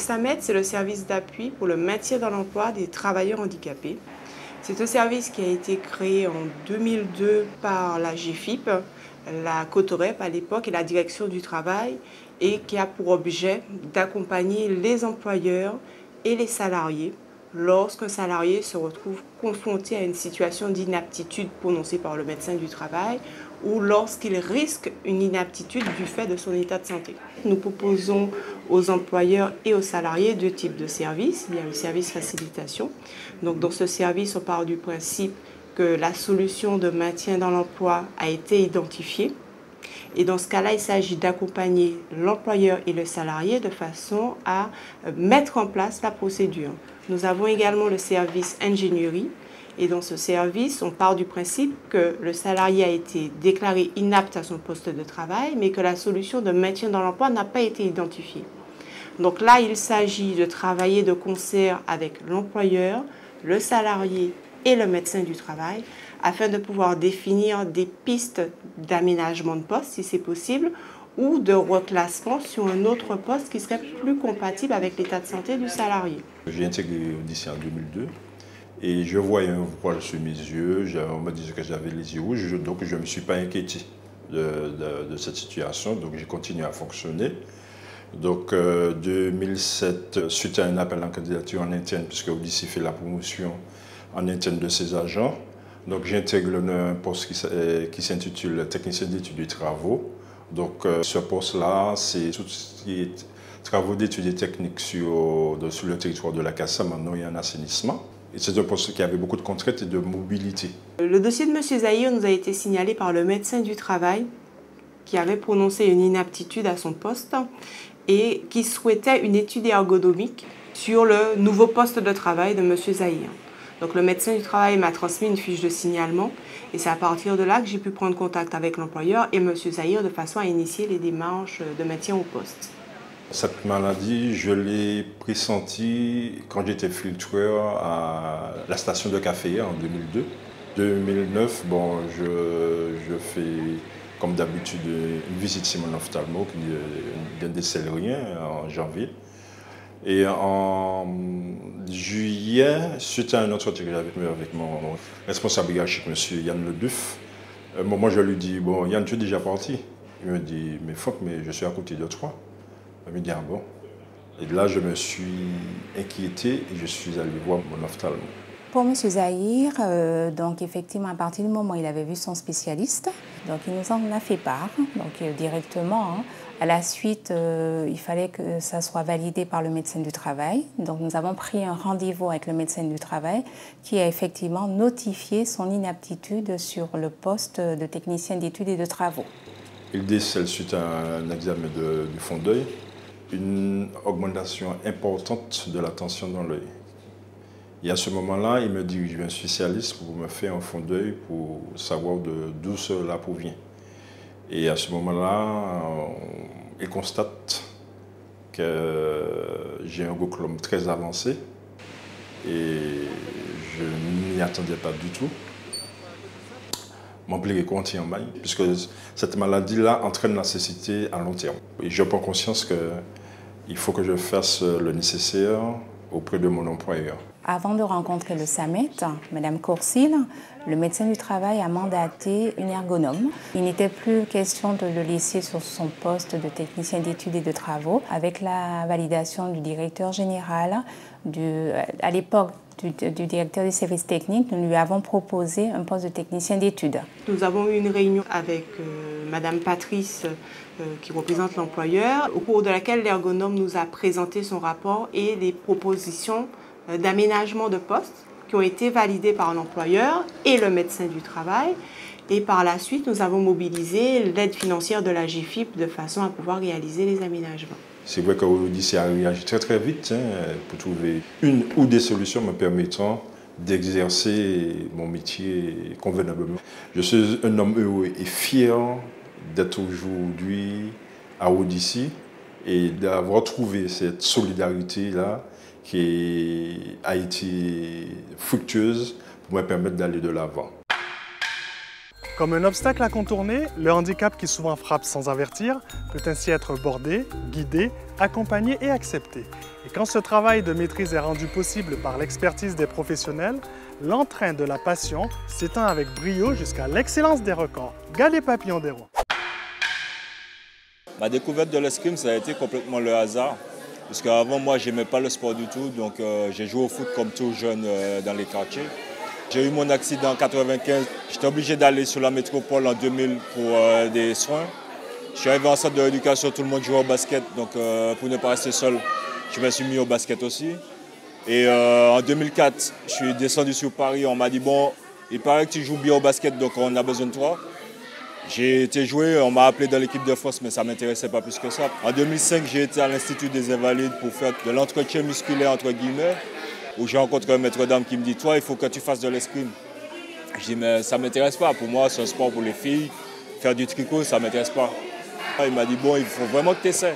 SAMET, c'est le service d'appui pour le maintien dans l'emploi des travailleurs handicapés. C'est un service qui a été créé en 2002 par la GFIP, la Cotorep à l'époque et la Direction du Travail, et qui a pour objet d'accompagner les employeurs et les salariés lorsqu'un salarié se retrouve confronté à une situation d'inaptitude prononcée par le médecin du travail ou lorsqu'il risque une inaptitude du fait de son état de santé. Nous proposons aux employeurs et aux salariés deux types de services. Il y a le service facilitation. Donc, dans ce service, on part du principe que la solution de maintien dans l'emploi a été identifiée. Et dans ce cas-là, il s'agit d'accompagner l'employeur et le salarié de façon à mettre en place la procédure. Nous avons également le service ingénierie. Et dans ce service, on part du principe que le salarié a été déclaré inapte à son poste de travail, mais que la solution de maintien dans l'emploi n'a pas été identifiée. Donc là, il s'agit de travailler de concert avec l'employeur, le salarié et le médecin du travail afin de pouvoir définir des pistes d'aménagement de poste, si c'est possible, ou de reclassement sur un autre poste qui serait plus compatible avec l'état de santé du salarié. J'ai intégré l'Odyssée en 2002 et je voyais un voile sur mes yeux. On me disait que j'avais les yeux rouges, donc je ne me suis pas inquiété de cette situation, donc j'ai continué à fonctionner. Donc 2007, suite à un appel en candidature en interne, puisque Odyssée fait la promotion en interne de ses agents, donc j'intègre un poste qui s'intitule technicien d'études et travaux. Donc ce poste-là, c'est tout ce qui est travaux d'études et techniques sur le territoire de la CASA, maintenant il y a un assainissement. Et c'est un poste qui avait beaucoup de contraintes et de mobilité. Le dossier de M. Zahir nous a été signalé par le médecin du travail qui avait prononcé une inaptitude à son poste et qui souhaitait une étude ergonomique sur le nouveau poste de travail de M. Zahir. Donc le médecin du travail m'a transmis une fiche de signalement et c'est à partir de là que j'ai pu prendre contact avec l'employeur et M. Zahir de façon à initier les démarches de maintien au poste. Cette maladie, je l'ai pressentie quand j'étais filtreur à la station de Café en 2002. 2009, bon, je fais comme d'habitude une visite chez mon ophtalmo qui ne décèle rien en janvier. Et en juillet, suite à un entretien que j'avais avec mon responsable hiérarchique, M. Yann Leduff, moi je lui dis, bon Yann, tu es déjà parti? Il me dit, mais fuck, mais je suis à côté de toi. Il me dit, ah bon? Et là, je me suis inquiété et je suis allé voir mon ophtalmo. Pour M. Zahir, donc effectivement, à partir du moment où il avait vu son spécialiste, donc il nous en a fait part, donc directement. À la suite, il fallait que ça soit validé par le médecin du travail. Donc nous avons pris un rendez-vous avec le médecin du travail qui a effectivement notifié son inaptitude sur le poste de technicien d'études et de travaux. Il décèle suite à un examen du fond d'œil une augmentation importante de la tension dans l'œil. Et à ce moment-là, il me dirige vers un spécialiste pour me faire un fond d'œil pour savoir d'où cela provient. Et à ce moment-là, il constate que j'ai un glaucome très avancé et je ne m'y attendais pas du tout. Mon pli continue en maille, puisque cette maladie-là entraîne la cécité à long terme. Et je prends conscience qu'il faut que je fasse le nécessaire auprès de mon employeur. Avant de rencontrer le SAMET, Mme Courcil, le médecin du travail a mandaté une ergonome. Il n'était plus question de le laisser sur son poste de technicien d'études et de travaux. Avec la validation du directeur général, à l'époque du directeur des services techniques, nous lui avons proposé un poste de technicien d'études. Nous avons eu une réunion avec Mme Patrice, qui représente l'employeur, au cours de laquelle l'ergonome nous a présenté son rapport et les propositions d'aménagement de poste qui ont été validées par l'employeur et le médecin du travail. Et par la suite, nous avons mobilisé l'aide financière de la GFIP de façon à pouvoir réaliser les aménagements. C'est vrai qu'Odyssée a réagi très très vite pour trouver une ou des solutions me permettant d'exercer mon métier convenablement. Je suis un homme heureux et fier d'être aujourd'hui à Odyssée et d'avoir trouvé cette solidarité-là qui a été fructueuse pour me permettre d'aller de l'avant. Comme un obstacle à contourner, le handicap qui souvent frappe sans avertir peut ainsi être bordé, guidé, accompagné et accepté. Et quand ce travail de maîtrise est rendu possible par l'expertise des professionnels, l'entrain de la passion s'étend avec brio jusqu'à l'excellence des records. Galet Papillon des Rois. Ma découverte de l'escrime, ça a été complètement le hasard. Parce qu'avant, moi, je n'aimais pas le sport du tout. Donc, j'ai joué au foot comme tout jeune dans les quartiers. J'ai eu mon accident en 1995. J'étais obligé d'aller sur la métropole en 2000 pour des soins. Je suis arrivé en centre de rééducation, tout le monde jouait au basket. Donc, pour ne pas rester seul, je me suis mis au basket aussi. Et en 2004, je suis descendu sur Paris. On m'a dit, bon, il paraît que tu joues bien au basket, donc on a besoin de toi. J'ai été joué, on m'a appelé dans l'équipe de France, mais ça ne m'intéressait pas plus que ça. En 2005, j'ai été à l'Institut des Invalides pour faire de l'entretien musculaire, entre guillemets, où j'ai rencontré un maître d'armes qui me dit, toi, il faut que tu fasses de l'escrime. Je dis, mais ça ne m'intéresse pas. Pour moi, c'est un sport pour les filles. Faire du tricot, ça ne m'intéresse pas. Il m'a dit, bon, il faut vraiment que tu essaies.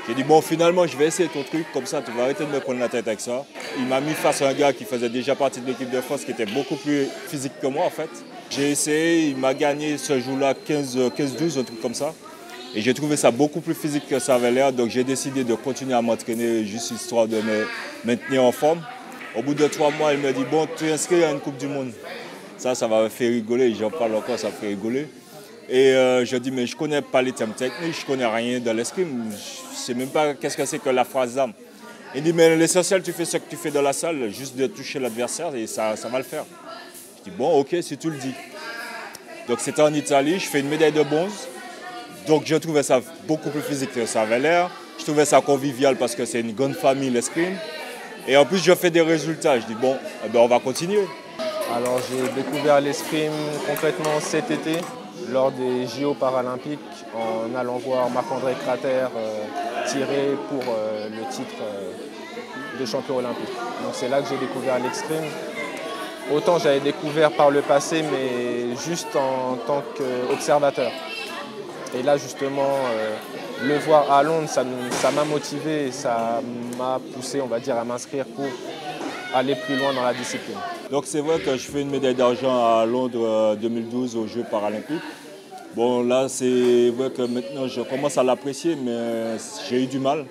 J'ai dit, bon, finalement, je vais essayer ton truc, comme ça, tu vas arrêter de me prendre la tête avec ça. Il m'a mis face à un gars qui faisait déjà partie de l'équipe de France, qui était beaucoup plus physique que moi, en fait. J'ai essayé, il m'a gagné ce jour-là 15-12, un truc comme ça. Et j'ai trouvé ça beaucoup plus physique que ça avait l'air, donc j'ai décidé de continuer à m'entraîner, juste histoire de me maintenir en forme. Au bout de 3 mois, il me dit, bon, tu es inscrit à une Coupe du Monde. Ça m'a fait rigoler, j'en parle encore, ça me fait rigoler. Et je dis, mais je ne connais pas les termes techniques, je ne connais rien de l'escrime, je ne sais même pas qu'est-ce que c'est que la phrase d'âme. Il dit, mais l'essentiel, tu fais ce que tu fais dans la salle, juste de toucher l'adversaire et ça va le faire. Je dis, bon, ok, si tu le dis. Donc c'était en Italie, je fais une médaille de bronze. Donc je trouvais ça beaucoup plus physique que ça avait l'air. Je trouvais ça convivial parce que c'est une grande famille, l'escrime. Et en plus, je fais des résultats. Je dis, bon, eh ben, on va continuer. Alors j'ai découvert l'escrime concrètement cet été, lors des JO paralympiques, en allant voir Marc-André Crater tirer pour le titre de champion olympique. Donc c'est là que j'ai découvert l'escrime. Autant j'avais découvert par le passé, mais juste en tant qu'observateur. Et là justement, le voir à Londres, ça m'a motivé et ça m'a poussé, on va dire, à m'inscrire pour aller plus loin dans la discipline. Donc c'est vrai que je fais une médaille d'argent à Londres 2012 aux Jeux paralympiques. Bon là c'est vrai que maintenant je commence à l'apprécier, mais j'ai eu du mal.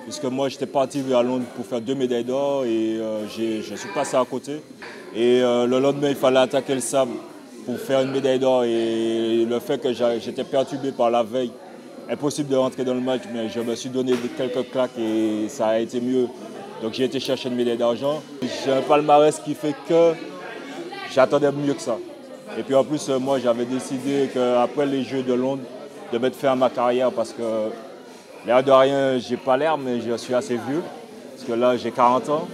Puisque moi j'étais parti à Londres pour faire 2 médailles d'or et je suis passé à côté. Et le lendemain il fallait attaquer le sable pour faire une médaille d'or. Et le fait que j'étais perturbé par la veille, impossible de rentrer dans le match, mais je me suis donné quelques claques et ça a été mieux. Donc j'ai été chercher une médaille d'argent. J'ai un palmarès qui fait que j'attendais mieux que ça. Et puis en plus, moi j'avais décidé qu'après les Jeux de Londres, de mettre fin à ma carrière parce que l'air de rien, j'ai pas l'air, mais je suis assez vieux. Parce que là, j'ai 40 ans.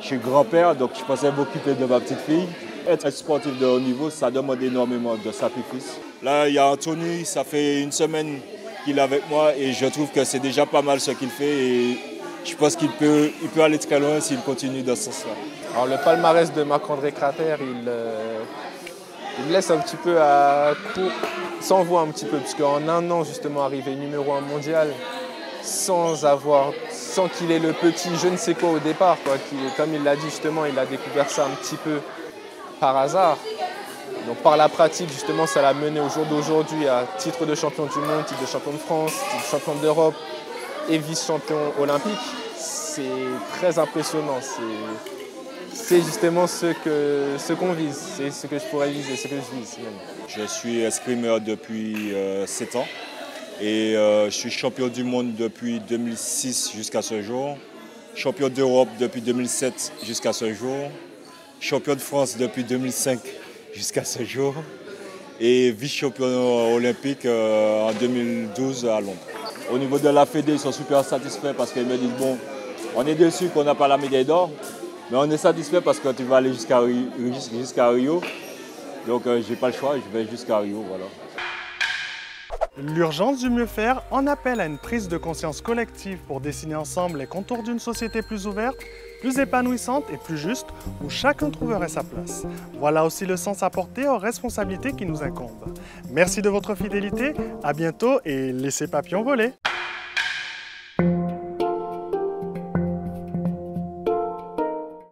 Je suis grand-père, donc je pensais m'occuper de ma petite fille. Être sportif de haut niveau, ça demande énormément de sacrifices. Là, il y a Anthony, ça fait 1 semaine qu'il est avec moi et je trouve que c'est déjà pas mal ce qu'il fait. Et je pense qu'il peut aller très loin s'il continue dans ce sens-là. Alors le palmarès de Marc-André Crater, il laisse un petit peu à court, s'envoie un petit peu, puisqu'en 1 an, justement, arrivé numéro 1 mondial, sans qu'il ait le petit je ne sais quoi au départ, quoi, comme il l'a dit justement, il a découvert ça un petit peu par hasard. Donc par la pratique, justement, ça l'a mené au jour d'aujourd'hui à titre de champion du monde, titre de champion de France, titre de champion d'Europe et vice-champion olympique. C'est très impressionnant. C'est justement ce qu'on vise, c'est ce que je pourrais viser, ce que je vise même. Je suis escrimeur depuis 7 ans et je suis champion du monde depuis 2006 jusqu'à ce jour, champion d'Europe depuis 2007 jusqu'à ce jour, champion de France depuis 2005 jusqu'à ce jour et vice-champion olympique en 2012 à Londres. Au niveau de la Fédé, ils sont super satisfaits parce qu'ils me disent bon, on est déçus qu'on n'a pas la médaille d'or. Mais on est satisfait parce que tu vas aller jusqu'à Rio. Donc j'ai pas le choix, je vais jusqu'à Rio, voilà. L'urgence du mieux faire en appelle à une prise de conscience collective pour dessiner ensemble les contours d'une société plus ouverte, plus épanouissante et plus juste, où chacun trouverait sa place. Voilà aussi le sens apporté aux responsabilités qui nous incombent. Merci de votre fidélité, à bientôt et laissez papillon voler.